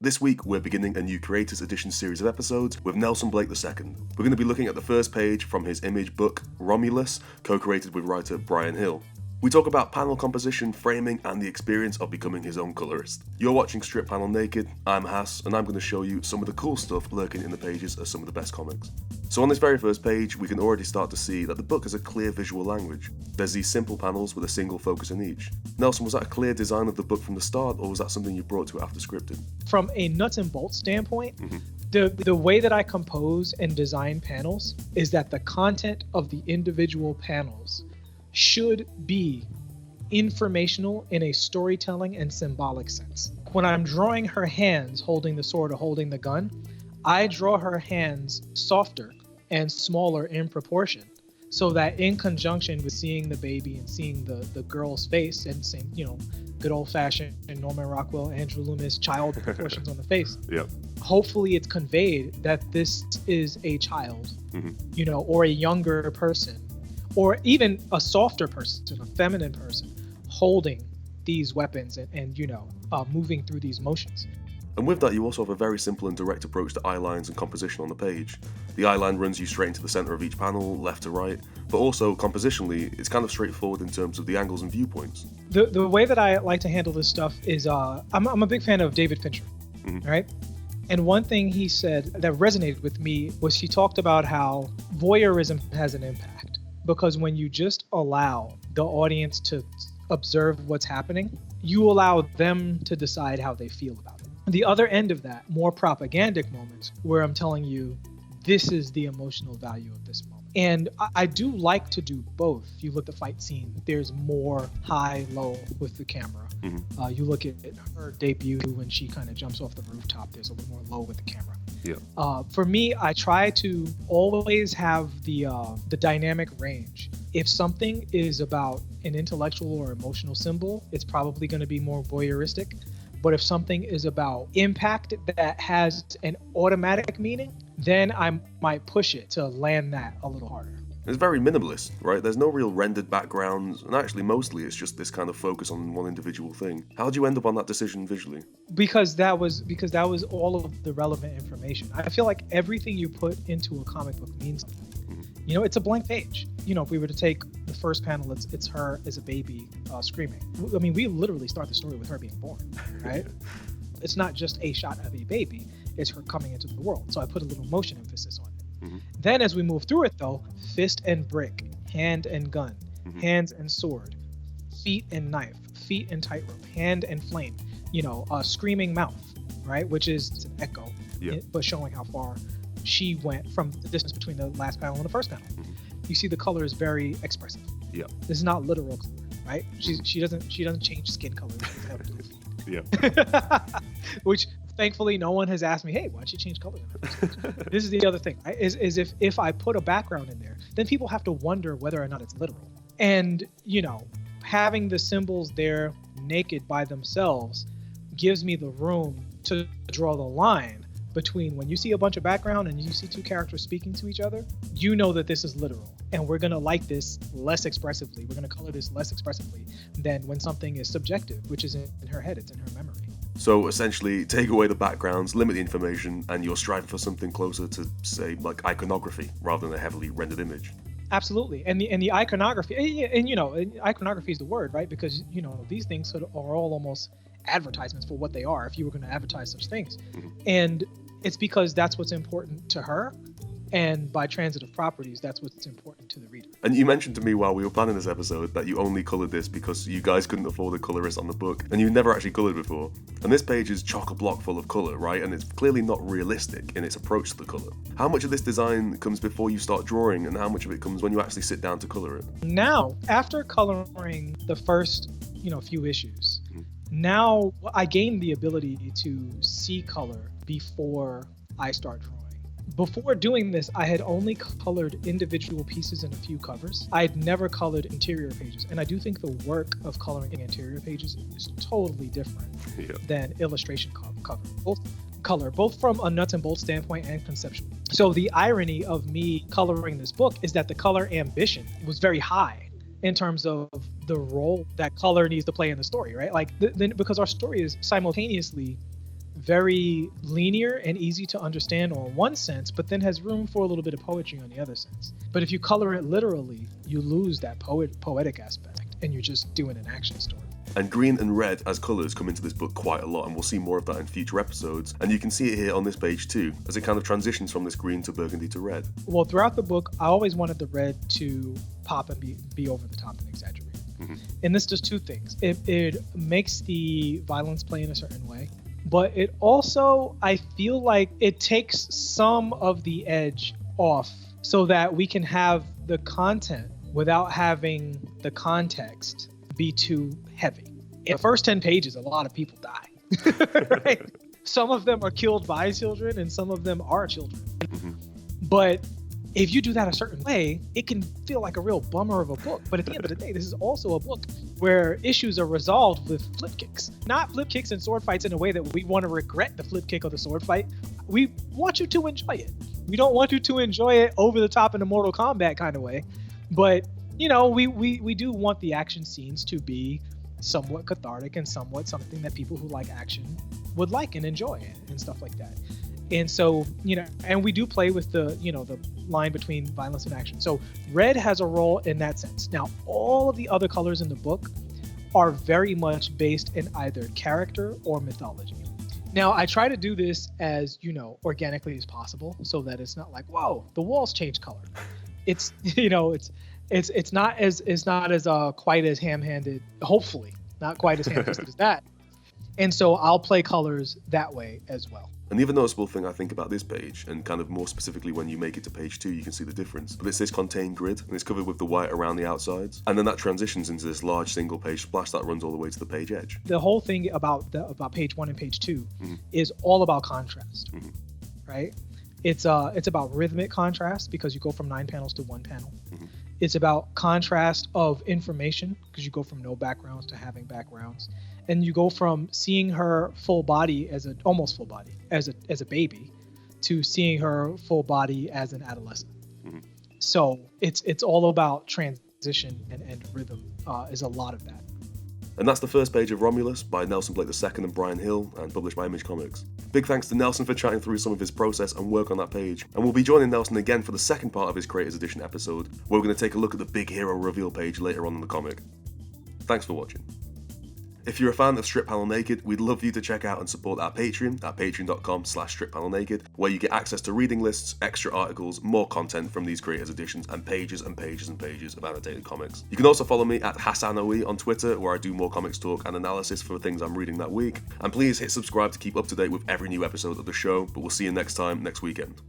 This week, we're beginning a new Creators Edition series of episodes with Nelson Blake II. We're going to be looking at the first page from his image book, Romulus, co-created with writer Bryan Hill. We talk about panel composition, framing, and the experience of becoming his own colorist. You're watching Strip Panel Naked, I'm Hass, and I'm going to show you some of the cool stuff lurking in the pages of some of the best comics. So on this very first page, we can already start to see that the book has a clear visual language. There's these simple panels with a single focus in each. Nelson, was that a clear design of the book from the start, or was that something you brought to it after scripting? From a nuts and bolts standpoint, the way that I compose and design panels is that the content of the individual panels should be informational in a storytelling and symbolic sense. When I'm drawing her hands holding the sword or holding the gun, I draw her hands softer and smaller in proportion, so that in conjunction with seeing the baby and seeing the girl's face and seeing, good old-fashioned Norman Rockwell, Andrew Loomis child proportions on the face. Yep. Hopefully it's conveyed that this is a child, or a younger person, or even a softer person, a feminine person, holding these weapons and moving through these motions. And with that, you also have a very simple and direct approach to eye lines and composition on the page. The eye line runs you straight into the center of each panel, left to right, but also compositionally, it's kind of straightforward in terms of the angles and viewpoints. The way that I like to handle this stuff is, I'm a big fan of David Fincher, right? And one thing he said that resonated with me was he talked about how voyeurism has an impact. Because when you just allow the audience to observe what's happening, you allow them to decide how they feel about it. The other end of that, more propagandic moments, where I'm telling you, this is the emotional value of this moment. And I do like to do both. You look at the fight scene, there's more high-low with the camera. You look at her debut when she kind of jumps off the rooftop, there's a little more low with the camera. Yeah. For me, I try to always have the dynamic range. If something is about an intellectual or emotional symbol, it's probably going to be more voyeuristic. But if something is about impact that has an automatic meaning, then I might push it to land that a little harder. It's very minimalist, right? There's no real rendered backgrounds, and actually mostly it's just this kind of focus on one individual thing. How did you end up on that decision visually? Because that was all of the relevant information. I feel like everything you put into a comic book means something. It's a blank page. If we were to take the first panel, it's her as a baby screaming. I mean, we literally start the story with her being born, right? It's not just a shot of a baby, it's her coming into the world. So I put a little motion emphasis on it. Then as we move through it though, fist and brick, hand and gun, hands and sword, feet and knife, feet and tightrope, hand and flame, screaming mouth, right? Which is an echo, but showing how far she went from the distance between the last panel and the first panel. You see the color is very expressive. Yeah. This is not literal, right? She doesn't change skin color. She doesn't have blue feet. Yeah. Which thankfully no one has asked me, hey, why'd she change color? This is the other thing, right? Is if I put a background in there, then people have to wonder whether or not it's literal. And having the symbols there naked by themselves gives me the room to draw the line between when you see a bunch of background and you see two characters speaking to each other, you know that this is literal. And we're going to like this less expressively. We're going to color this less expressively than when something is subjective, which is in her head, it's in her memory. So essentially, take away the backgrounds, limit the information, and you're striving for something closer to, say, like iconography rather than a heavily rendered image. Absolutely. And the iconography, and iconography is the word, right? Because, these things are all almost advertisements for what they are if you were going to advertise such things. And it's because that's what's important to her, and by transitive properties, that's what's important to the reader. And you mentioned to me while we were planning this episode that you only coloured this because you guys couldn't afford a colourist on the book, and you've never actually coloured before. And this page is chock-a-block full of colour, right? And it's clearly not realistic in its approach to the colour. How much of this design comes before you start drawing, and how much of it comes when you actually sit down to colour it? Now, after colouring the first, few issues, now I gained the ability to see color before I start drawing. Before doing this, I had only colored individual pieces in a few covers. I had never colored interior pages, and I do think the work of coloring interior pages is totally different than illustration cover. Both from a nuts and bolts standpoint and conceptual. So the irony of me coloring this book is that the color ambition was very high in terms of the role that color needs to play in the story, right? Because our story is simultaneously very linear and easy to understand on one sense, but then has room for a little bit of poetry on the other sense. But if you color it literally, you lose that poetic aspect, and you're just doing an action story. And green and red as colours come into this book quite a lot, and we'll see more of that in future episodes. And you can see it here on this page too, as it kind of transitions from this green to burgundy to red. Well, throughout the book, I always wanted the red to pop and be over the top and exaggerated. And this does two things. It makes the violence play in a certain way, but it also, I feel like it takes some of the edge off so that we can have the content without having the context be too heavy. In the first 10 pages, a lot of people die. Right? Some of them are killed by children and some of them are children. But if you do that a certain way, it can feel like a real bummer of a book. But at the end of the day, this is also a book where issues are resolved with flip kicks. Not flip kicks and sword fights in a way that we want to regret the flip kick or the sword fight. We want you to enjoy it. We don't want you to enjoy it over the top in a Mortal Kombat kind of way. But, you know, we do want the action scenes to be somewhat cathartic and somewhat something that people who like action would like and enjoy and stuff like that. And so, you know, and we do play with the, you know, the line between violence and action. So red has a role in that sense. Now, all of the other colors in the book are very much based in either character or mythology. Now, I try to do this as, you know, organically as possible so that it's not like, whoa, the walls change color. It's, you know, it's not as quite as ham-handed, hopefully, not quite as ham-fisted as that. And so I'll play colors that way as well. And the other noticeable thing I think about this page, and kind of more specifically when you make it to page 2, you can see the difference. But it's this contained grid, and it's covered with the white around the outsides. And then that transitions into this large single page splash that runs all the way to the page edge. The whole thing about page 1 and page 2 is all about contrast, right? It's about rhythmic contrast because you go from 9 panels to 1 panel. It's about contrast of information because you go from no backgrounds to having backgrounds. And you go from seeing her full body almost full body as a baby to seeing her full body as an adolescent. So it's all about transition and rhythm is a lot of that. And that's the first page of Romulus by Nelson Blake II and Bryan Hill, and published by Image Comics. Big thanks to Nelson for chatting through some of his process and work on that page. And we'll be joining Nelson again for the second part of his Creators Edition episode, where we're going to take a look at the big hero reveal page later on in the comic. Thanks for watching. If you're a fan of Strip Panel Naked, we'd love you to check out and support our Patreon at patreon.com/strippanelnaked, where you get access to reading lists, extra articles, more content from these creators' editions, and pages and pages and pages of annotated comics. You can also follow me at HassanOE on Twitter, where I do more comics talk and analysis for things I'm reading that week. And please hit subscribe to keep up to date with every new episode of the show, but we'll see you next time, next weekend.